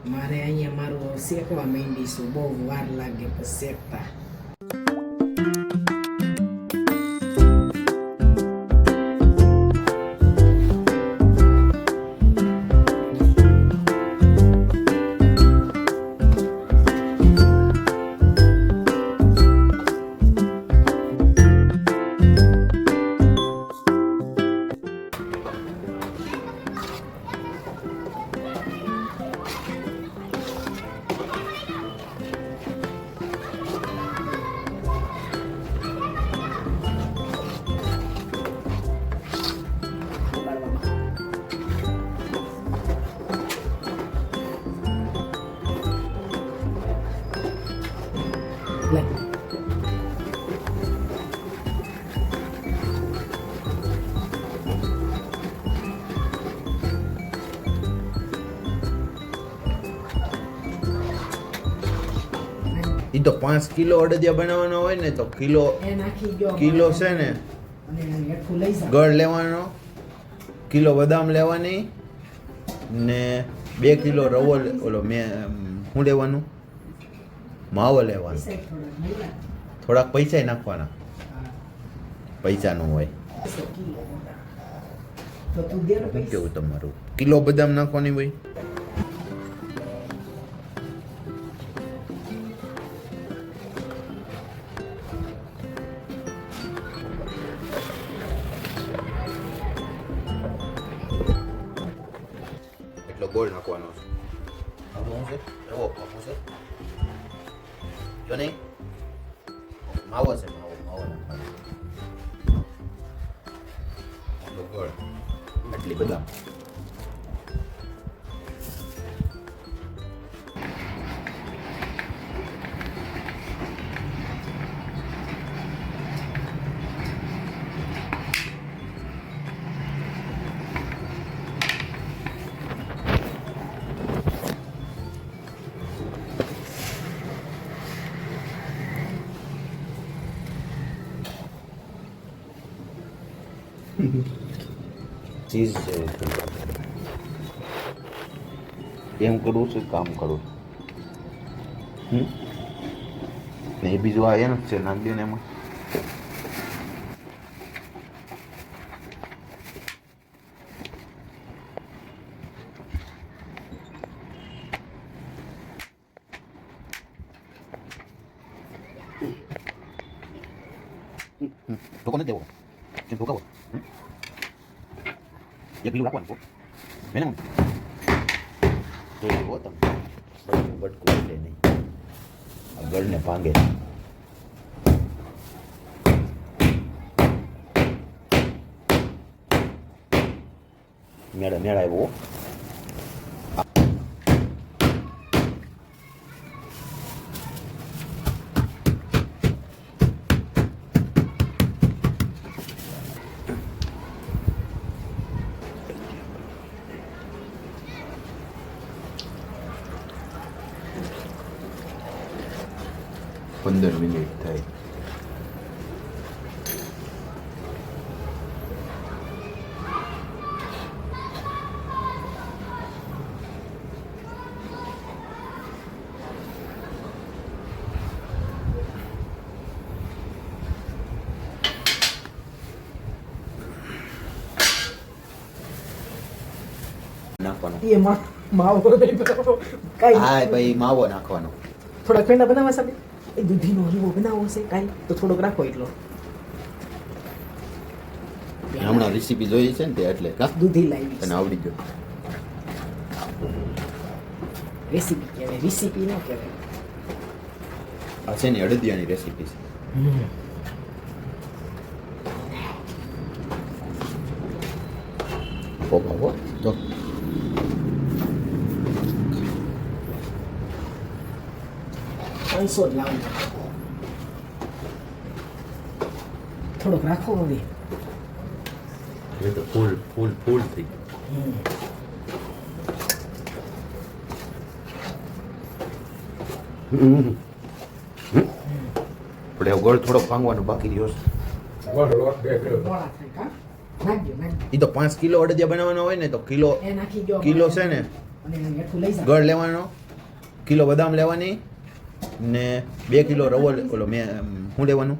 મારે અહીંયા મારું શેકવા માંડીશું, બહુ વાર લાગે પછી શેકતા. લે ઈ તો 5 કિલો અડદિયા બનાવવાનો હોય ને તો કિલો એ નાખી ગયો કિલો છે ને અને હેઠું લઈ જા. ગળ લેવાનો, કિલો બદામ લેવાની ને 2 કિલો રવો ઓલો શું લેવાનું, માવો લેવાનો. સાહેબ થોડાક મહિલા. થોડાક પૈસા નાખવાના, હા. પૈસાનું હોય. કિલો તો તું દે ને શું પૈસા. કેવું તમારું? કિલો બદામ નાખવાની હોય. એટલો ગોળ નાખવાનો છે. શું છે? રવો શું છે? જો નહીં, માવો છે, માવો નાખવાનો. એટલો ગોળ, આટલી બદામ. ચીઝ છે એમ કરું છું, કામ કરું ને એ બીજું આ એનું જ છે, નાખી દો ને એમાં. તો કોને દેવો કેમ તો કહો એક લીલું રાખવાનું મેને તો એવો તમે બટકું લે નહીં, આ ગળને ભાંગે. મેળા આવ્યો. પંદર મિનિટ થાય. નાખવાનો. એ માવો નહીં બનાવો. કાંઈ હા ભાઈ, માવો નાખવાનો. થોડાક પેંડા બનાવવા સાહેબ. એ દૂધીનો હલવો બનાવવો છે કાંઈ તો થોડોક રાખો એટલો. હમણાં રેસીપી જોઈ છે ને તે એટલે કા દૂધી લાવી તને આવડી ગયો. રેસીપી કહેવાય, રેસીપી ન કહેવાય. આ છે ને અડદિયાની રેસીપી છે. પોપાવો જો પાંચસો જ લાવું. થોડોક રાખો હવે. એ તો ફૂલ થઈ ગયું. આપણે ગોળ થોડોક ભાંગવાનો બાકી રહ્યો છે. મોળા થાય કા? નાખજો. એ તો 5 કિલો અડદિયા બનાવવાનો હોય ને તો કિલો એ નાખી ગયો કિલો છે ને અને એને હેઠું લઈ જા. ગળ લેવાનો, કિલો બદામ લેવાની ને 2 કિલો રવો ઓલો શું લેવાનું,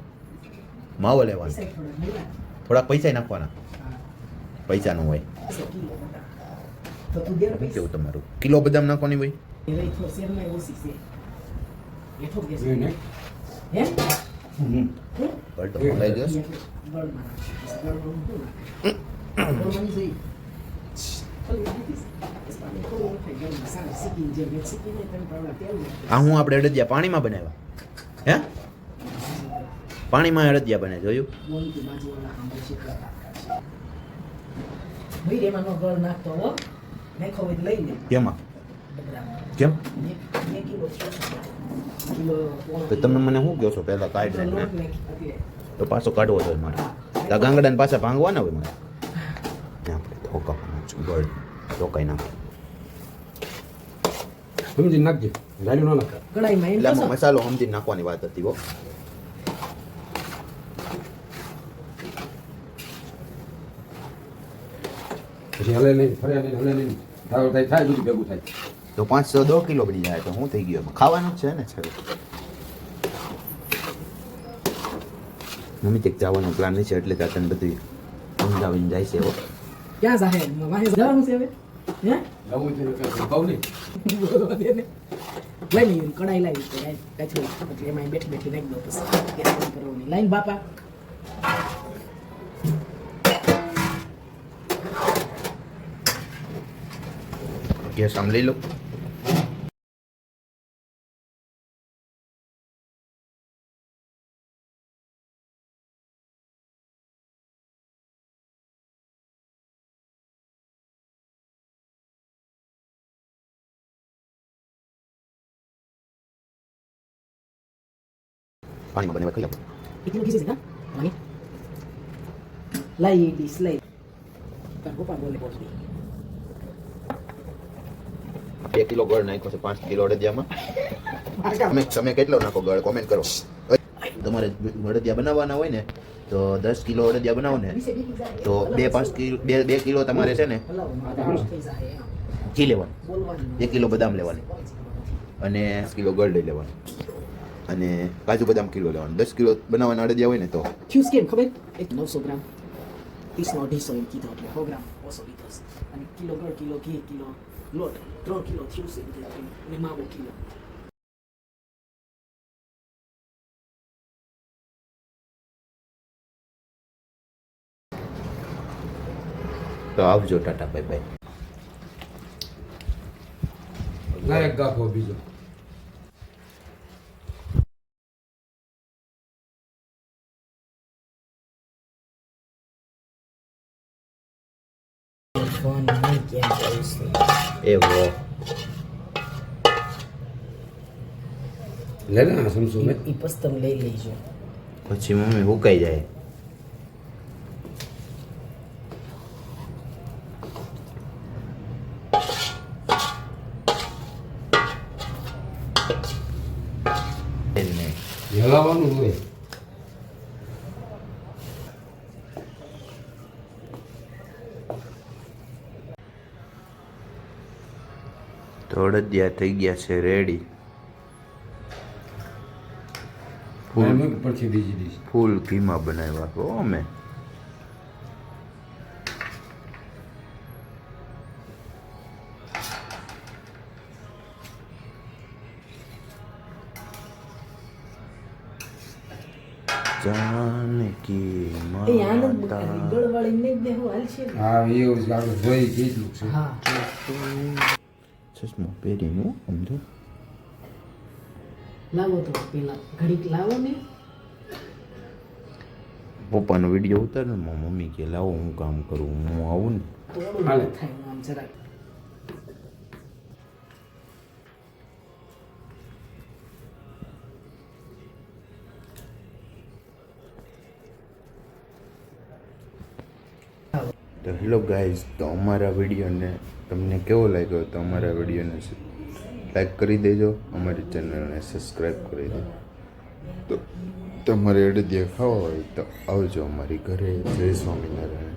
માવો લેવાનો. પૈસા થોડાક લઈ જા. થોડાક પૈસા નાખવાના, હા. પૈસાનું હોય. કિલો બટાકા. તો તું દે શું પૈસા. કેવું તમારું? કિલો બદામ નાખવાની હોય. એ લઈ થોડો શેરમાં ઓછી છે. હેઠો કે છે. જોઈને. હે? હમ. ગળ તો મંગાઈ ગયો છે. ગળમાં નાખીશ. ગળમાં શું નાખે? ગળમાં નહીં જોઈએ. ખાલી નાખીશ. બસ પાણી થોડું નાખાય ગળમાં. સારી શીકીને જેમ એક શીકીને ત્રણ પાવડા તેલ નાખીશ. આ હું આપણે અડદિયા પાણીમાં બનાવ્યા હે, પાણીમાં અડદિયા બને જોયું. બોલતી બાજુવાળા સાંભળે છે એટલે કાકા છે. ભાઈ એમાં નો ગળ નાખતો હો. નાખો હોય તો લઈ લે કેમાં? ડબરામાં. કેમ? બે કિલો છે. કિલો તો તમે મને શું કહો છો પહેલા કાઢ લોટ ને નાખી એટલે તો પાછો કાઢવો જોઈએ મારે. તો ગાંગડાને પાછા ભાંગવાના હોય મારે. આપણે ધોકાવાનું છે ગળ ધોકાઈ નાખી. સમજી નાખજે, ગાડી ન નાખ. કડાઈમાં એમ એટલે આમાં કહો છો? મસાલો સમજીને નાખવાની વાત હતી હો. પછી હલે નહીં, ફર્યા નહીં, હલે નહીં. થાય બધું ભેગું થાય. તો 510 કિલો બની જાય તો શું થઈ ગયું? ખાવાનું જ છે ને છેલ્લે. મમ્મી તે જવાનો પ્લાન છે એટલે જ તને બધું સમજાવીને જાય છે હો. ક્યાં જાહે? વાહે જવાનું છે હવે? હે? લાવું છે કે ભાવ નહીં. બોલવા દે ને. લઈ લઈએ કડાઈ લાવી તો કાચું એટલે એમાં બેઠી બેઠી નાખી દો પછી ગેસ બંધ કરવાની. લાઈન બાપા. ગેસ આમ લઈ લો. પાણીમાં બનાવવા ખાઈ લો. એટલું ખીચી છે કા? પાણી. લાઈ ડીશ લઈ. તાર પપ્પા બોલે બોલતી. 2 કિલો ગળ નાખ્યો છે 5 કિલો અડદિયામાં. તમે કેટલો નાખો ગળ કોમેન્ટ કરો. તમારે અડદિયા બનાવવાના હોય ને તો 10 કિલો અડદિયા બનાવો ને તો 2 કિલો તમારે છે ને હલાવો મારા થઈ જાય એમ. ઘી લેવાનું, બોલવાનું 1 કિલો બદામ લેવાની અને 5 કિલો ગળ લઈ લેવાની અને કાજુ બદામ કિલો લેવાનું. 10 કિલો બનાવવાના અડદિયા હોય ને તો થ્યુસ કેમ ખબર? એક 900 ગ્રામ 30નો 250 એમ કીધો એટલે 100 ગ્રામ ઓછો લીધો છે. અને કિલો ગળ, કિલો ઘી, કિલો લોટ, 3 કિલો થ્યુસ એ બધું થઈને. અને માવો કિલો. તો આવજો, ટાટા બાય બાય. લાયક ગાફો બીજો. ફોન નહીં કેમ કરું છે. એવો લે ને સમસુ મેં. ઈ પસ્તમ લઈ લેજો. પછી મમ્મી હુકાઈ જાય. એને હલાવવાનું હોય. તો અડદિયા થઈ ગયા છે રેડી. પછી બીજી ડીશ. ફૂલ ઘીમાં બનાવ્યા હો અમે. જાનકી એ આનંદ માતા ગળવાળી ને જ હું હાલ છે. હા એવું છે, આપણે જોઈ કેટલું છે. હા ચશ્મો પહેરીને સમજો. લાવો તો પેલા ઘડીક લાવો ને. પપ્પાનો વિડીયો ઉતાર ને મમ્મી કે લાવો હું કામ કરું, હું આવું ને. થોડું હાલે. થાય આમ જરાક. તો હેલો ગાઈઝ, તો અમારા વિડીયોને તમને કેવો લાગ્યો તો અમારા વિડીયોને લાઈક કરી દેજો, અમારી ચેનલને સબસ્ક્રાઈબ કરી દેજો. તો તમારે અડદિયા ખાવા હોય તો આવજો અમારી ઘરે. જય સ્વામિનારાયણ.